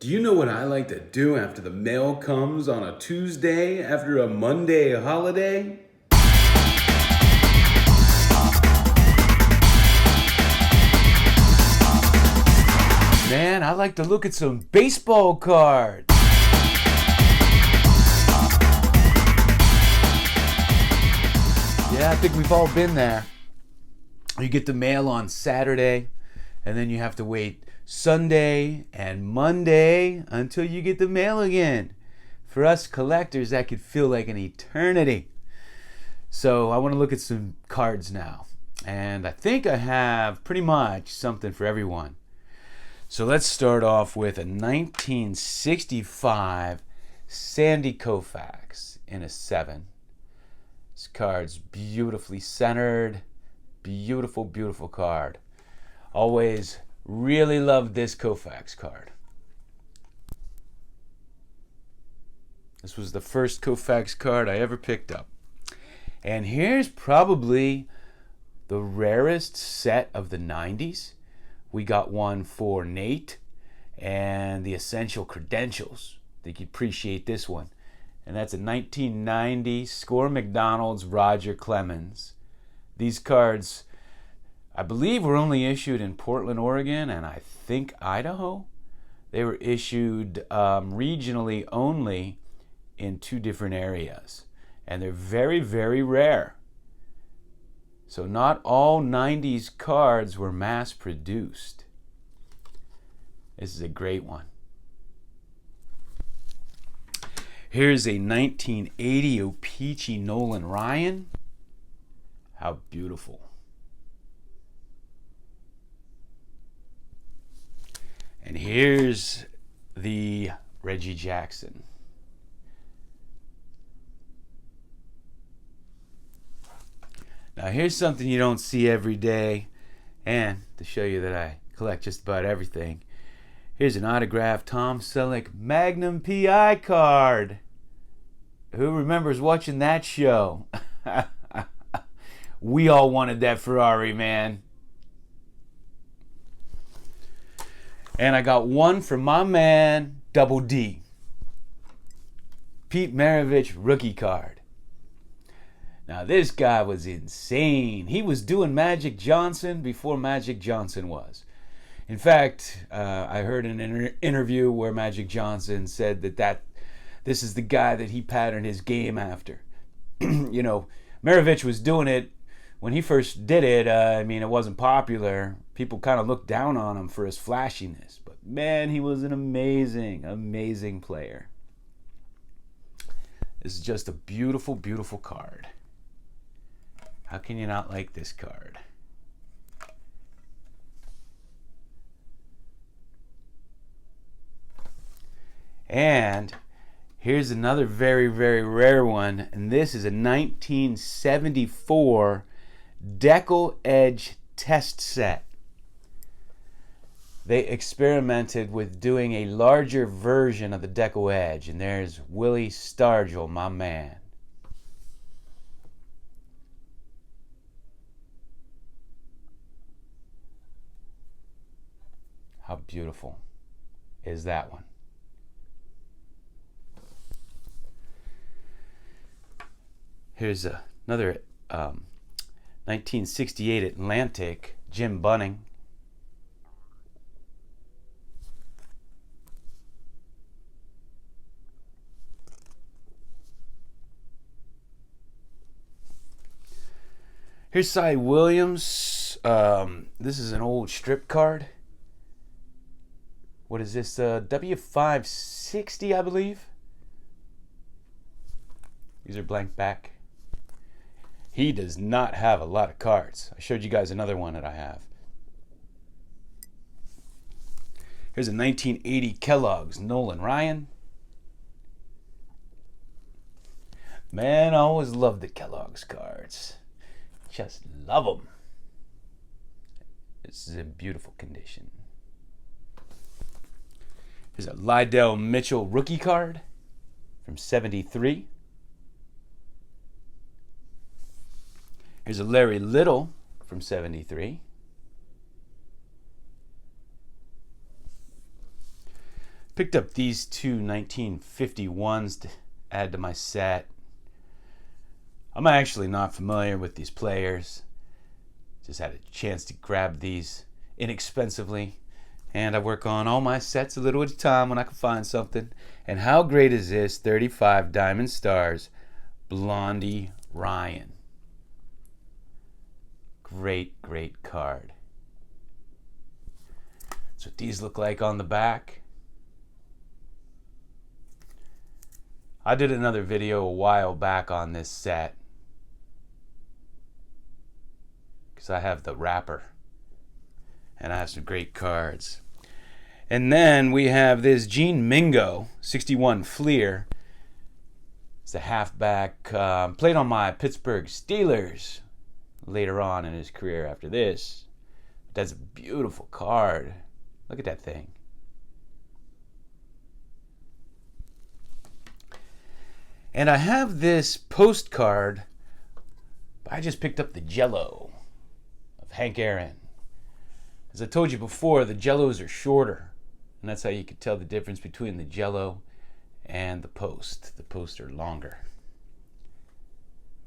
Do you know what I like to do after the mail comes on a Tuesday after a Monday holiday? Man, I like to look at some baseball cards. Yeah, I think we've all been there. You get the mail on Saturday, and then you have to wait Sunday and Monday until you get the mail again. For us collectors, that could feel like an eternity. So I want to look at some cards now. And I think I have pretty much something for everyone. So let's start off with a 1965 Sandy Koufax in a 7. This card's beautifully centered. Beautiful, beautiful card. Always really loved this Koufax card. This was the first Koufax card I ever picked up. And here's probably the rarest set of the 90s. We got one for Nate and the Essential Credentials. I think you'd appreciate this one. And that's a 1990 Score McDonald's Roger Clemens. These cards, I believe, were only issued in Portland, Oregon, and I think Idaho. They were issued regionally only in 2 different areas. And they're very, very rare. So not all 90s cards were mass produced. This is a great one. Here's a 1980 O-Pee-Chee Nolan Ryan. How beautiful. And here's the Reggie Jackson. Now here's something you don't see every day, and to show you that I collect just about everything. Here's an autographed Tom Selleck Magnum PI card. Who remembers watching that show? We all wanted that Ferrari, man. And I got one for my man, Double D. Pete Maravich rookie card. Now this guy was insane. He was doing Magic Johnson before Magic Johnson was. In fact, I heard an interview where Magic Johnson said that this is the guy that he patterned his game after. You know, Maravich was doing it when he first did it. It wasn't popular. People kind of looked down on him for his flashiness. But man, he was an amazing, amazing player. This is just a beautiful, beautiful card. How can you not like this card? And here's another very, very rare one. And this is a 1974 Decal Edge test set. They experimented with doing a larger version of the Decal Edge. And there's Willie Stargell, my man. How beautiful is that one? Here's another 1968 Atlantic Jim Bunning. Here's Cy Williams. This is an old strip card. What is this? W560, I believe. These are blank back. He does not have a lot of cards. I showed you guys another one that I have. Here's a 1980 Kellogg's Nolan Ryan. Man, I always loved the Kellogg's cards. Just love them. This is in beautiful condition. Here's a Lydell Mitchell rookie card from 73. Here's a Larry Little from 73. Picked up these two 1951s to add to my set. I'm actually not familiar with these players. Just had a chance to grab these inexpensively. And I work on all my sets a little at a time when I can find something. And how great is this 35 Diamond Stars Blondie Ryan? Great, great card. That's what these look like on the back. I did another video a while back on this set, because I have the wrapper and I have some great cards. And then we have this Gene Mingo 61 Fleer. It's a halfback, played on my Pittsburgh Steelers later on in his career after this. That's a beautiful card. Look at that thing. And I have this postcard. I just picked up the Jello of Hank Aaron. As I told you before, the Jellos are shorter, and that's how you can tell the difference between the Jello and the Post. The Post are longer.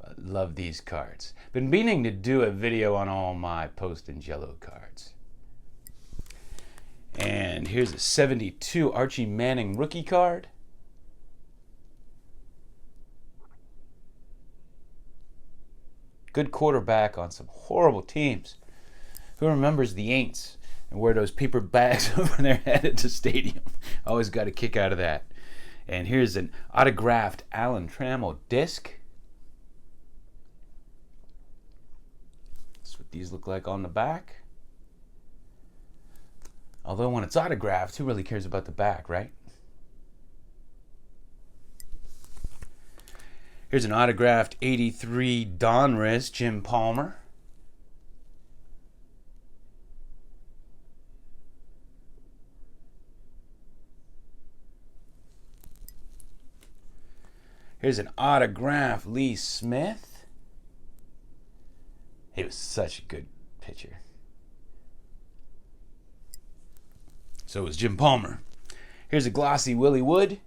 I love these cards. Been meaning to do a video on all my Post and Jello cards. And here's a 72 Archie Manning rookie card. Good quarterback on some horrible teams. Who remembers the Aints and wear those paper bags over their head at the stadium? Always got a kick out of that. And here's an autographed Alan Trammell disc. That's what these look like on the back. Although when it's autographed, who really cares about the back, right? Here's an autographed 83 Donruss Jim Palmer. Here's an autographed Lee Smith. He was such a good pitcher. So was Jim Palmer. Here's a glossy Willie Wood.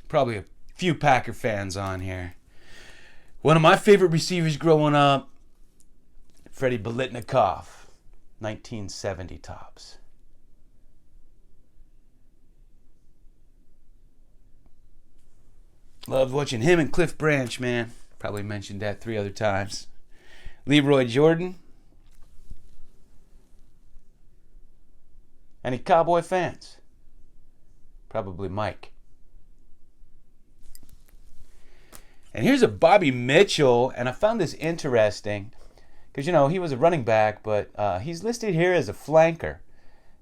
Probably a few Packer fans on here. One of my favorite receivers growing up, Freddie Biletnikoff, 1970 tops. Loved watching him and Cliff Branch, man. Probably mentioned that 3 other times. Leroy Jordan. Any Cowboy fans? Probably Mike. And here's a Bobby Mitchell, and I found this interesting because, you know, he was a running back, but he's listed here as a flanker.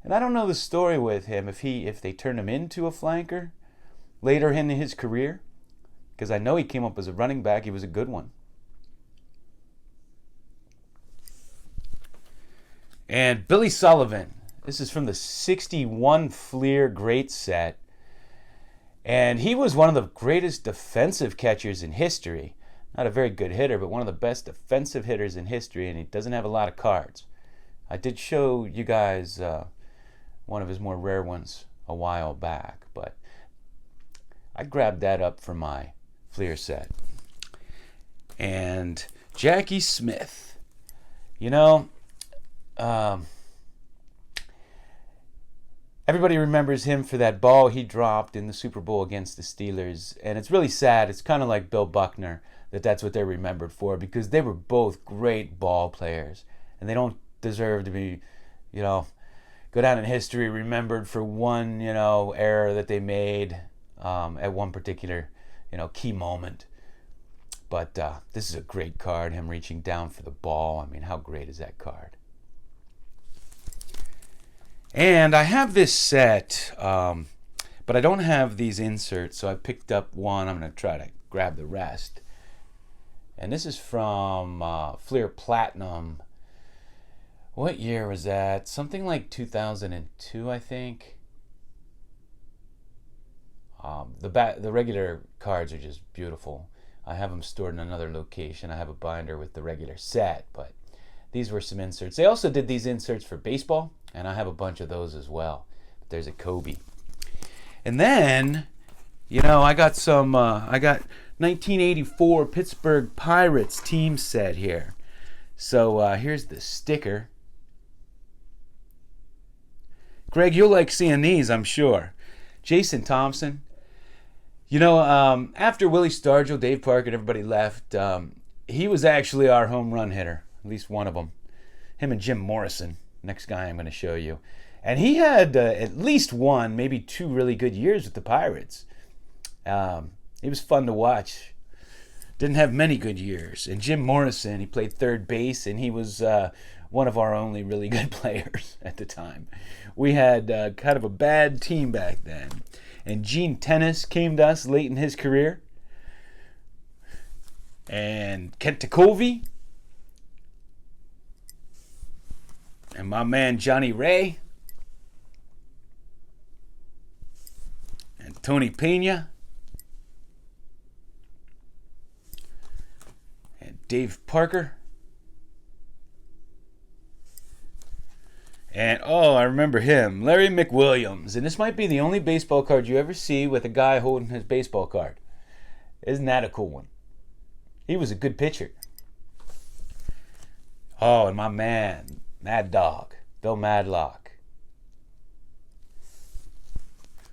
And I don't know the story with him, if they turned him into a flanker later in his career, because I know he came up as a running back. He was a good one. And Billy Sullivan. This is from the 61 Fleer Great Set. And he was one of the greatest defensive catchers in history. Not a very good hitter, but one of the best defensive hitters in history, and he doesn't have a lot of cards. I did show you guys one of his more rare ones a while back, but I grabbed that up for my Fleer set. And Jackie Smith. You know, everybody remembers him for that ball he dropped in the Super Bowl against the Steelers. And it's really sad. It's kind of like Bill Buckner, that's what they're remembered for, because they were both great ball players. And they don't deserve to be, you know, go down in history remembered for one, you know, error that they made at one particular, you know, key moment. But this is a great card, him reaching down for the ball. I mean, how great is that card? And I have this set, but I don't have these inserts, so I picked up one. I'm going to try to grab the rest. And this is from Fleer Platinum. What year was that? Something like 2002, I think. the regular cards are just beautiful. I have them stored in another location. I have a binder with the regular set, but these were some inserts. They also did these inserts for baseball, and I have a bunch of those as well. But there's a Kobe. And then, I got some, I got 1984 Pittsburgh Pirates team set here. So here's the sticker. Greg, you'll like seeing these, I'm sure. Jason Thompson. After Willie Stargell, Dave Parker, and everybody left, he was actually our home run hitter. At least one of them. Him and Jim Morrison. Next guy I'm going to show you. And he had at least one, maybe two really good years with the Pirates. He was fun to watch. Didn't have many good years. And Jim Morrison, he played third base, and he was one of our only really good players at the time. We had kind of a bad team back then. And Gene Tennis came to us late in his career. And Kent Tovey. And my man Johnny Ray. And Tony Pena. And Dave Parker. And, I remember him, Larry McWilliams. And this might be the only baseball card you ever see with a guy holding his baseball card. Isn't that a cool one? He was a good pitcher. Oh, and my man, Mad Dog, Bill Madlock.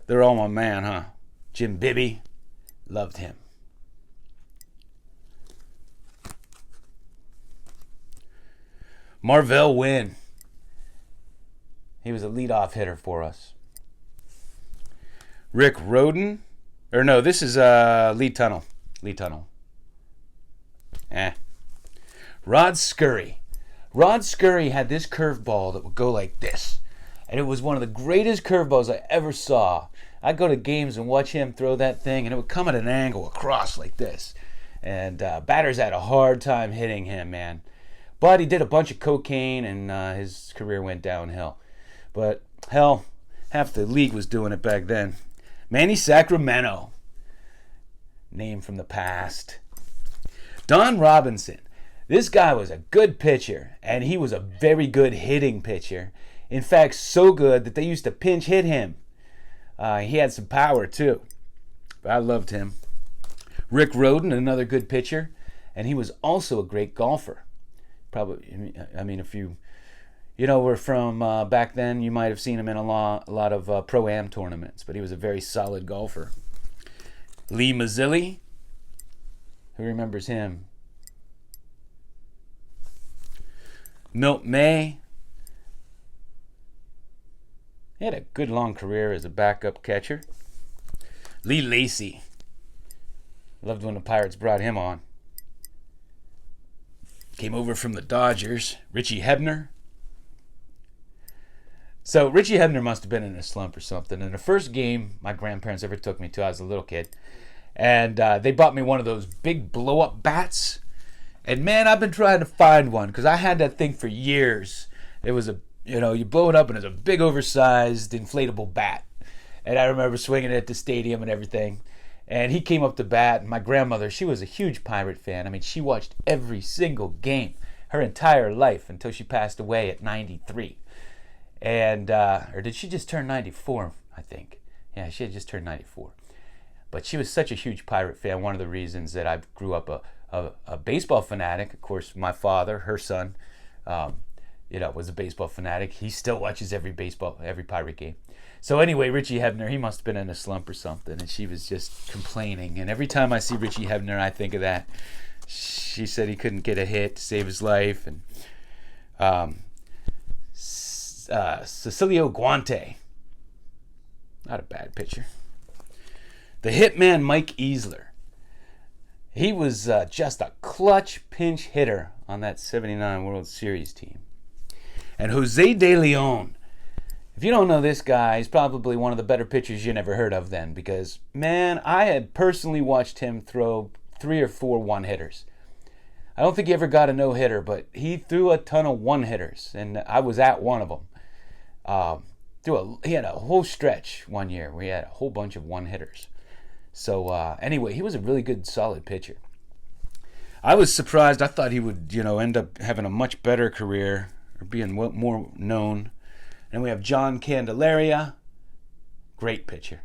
They're all my man, huh? Jim Bibby, loved him. Marvell Wynn. He was a leadoff hitter for us. Rick Rhoden. Or no, this is Lee Tunnell. Rod Scurry. Rod Scurry had this curveball that would go like this. And it was one of the greatest curveballs I ever saw. I'd go to games and watch him throw that thing, and it would come at an angle across like this. And batters had a hard time hitting him, man. But he did a bunch of cocaine, and his career went downhill. But, hell, half the league was doing it back then. Manny Sacramento. Name from the past. Don Robinson. This guy was a good pitcher, and he was a very good hitting pitcher. In fact, so good that they used to pinch hit him. He had some power, too. But I loved him. Rick Rhoden, another good pitcher, and he was also a great golfer. Probably, if you... we're from back then, you might have seen him in a lot of Pro-Am tournaments, but he was a very solid golfer. Lee Mazzilli. Who remembers him? Milt May. He had a good long career as a backup catcher. Lee Lacy. Loved when the Pirates brought him on. Came over from the Dodgers. Richie Hebner. So Richie Hebner must have been in a slump or something. And the first game my grandparents ever took me to, I was a little kid, and they bought me one of those big blow-up bats. And man, I've been trying to find one because I had that thing for years. It was you blow it up and it's a big oversized inflatable bat. And I remember swinging it at the stadium and everything. And he came up to bat, and my grandmother, she was a huge Pirate fan. I mean, she watched every single game her entire life until she passed away at 93. And, or did she just turn 94, I think? Yeah, she had just turned 94. But she was such a huge Pirate fan. One of the reasons that I grew up a baseball fanatic. Of course, my father, her son, was a baseball fanatic. He still watches every Pirate game. So anyway, Richie Hebner, he must have been in a slump or something, and she was just complaining. And every time I see Richie Hebner, I think of that. She said he couldn't get a hit to save his life. And Cecilio Guante, not a bad pitcher. The hitman Mike Easler. He was just a clutch pinch hitter on that 79 World Series team. And Jose De Leon. If you don't know this guy, he's probably one of the better pitchers you never heard of then, because, man, I had personally watched him throw 3 or 4 one-hitters. I don't think he ever got a no-hitter, but he threw a ton of one-hitters, and I was at one of them. He had a whole stretch one year where he had a whole bunch of one-hitters. So anyway, he was a really good, solid pitcher. I was surprised. I thought he would, end up having a much better career or being more known. And we have John Candelaria, great pitcher.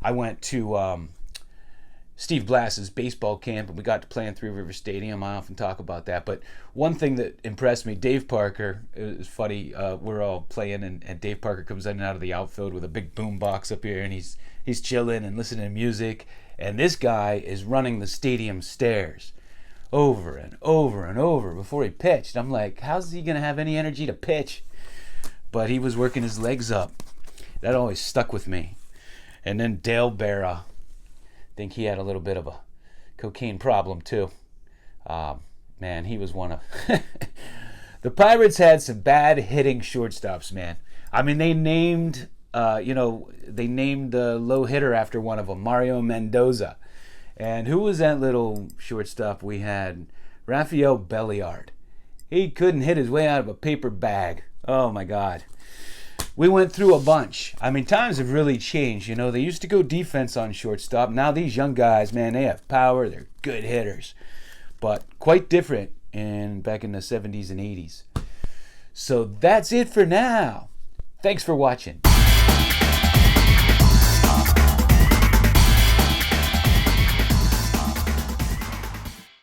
I went to Steve Blass's baseball camp, and we got to play in Three River Stadium. I often talk about that. But one thing that impressed me, Dave Parker, it was funny, we're all playing, and Dave Parker comes in and out of the outfield with a big boom box up here, and he's chilling and listening to music. And this guy is running the stadium stairs over and over and over before he pitched. I'm like, how's he going to have any energy to pitch? But he was working his legs up. That always stuck with me. And then Dale Berra. I think he had a little bit of a cocaine problem too. Man, he was one of... The Pirates had some bad hitting shortstops, man. I mean, they named the low hitter after one of them, Mario Mendoza. And who was that little shortstop we had? Rafael Belliard. He couldn't hit his way out of a paper bag. Oh, my God. We went through a bunch. I mean, times have really changed. They used to go defense on shortstop. Now these young guys, man, they have power. They're good hitters. But quite different back in the 70s and 80s. So that's it for now. Thanks for watching.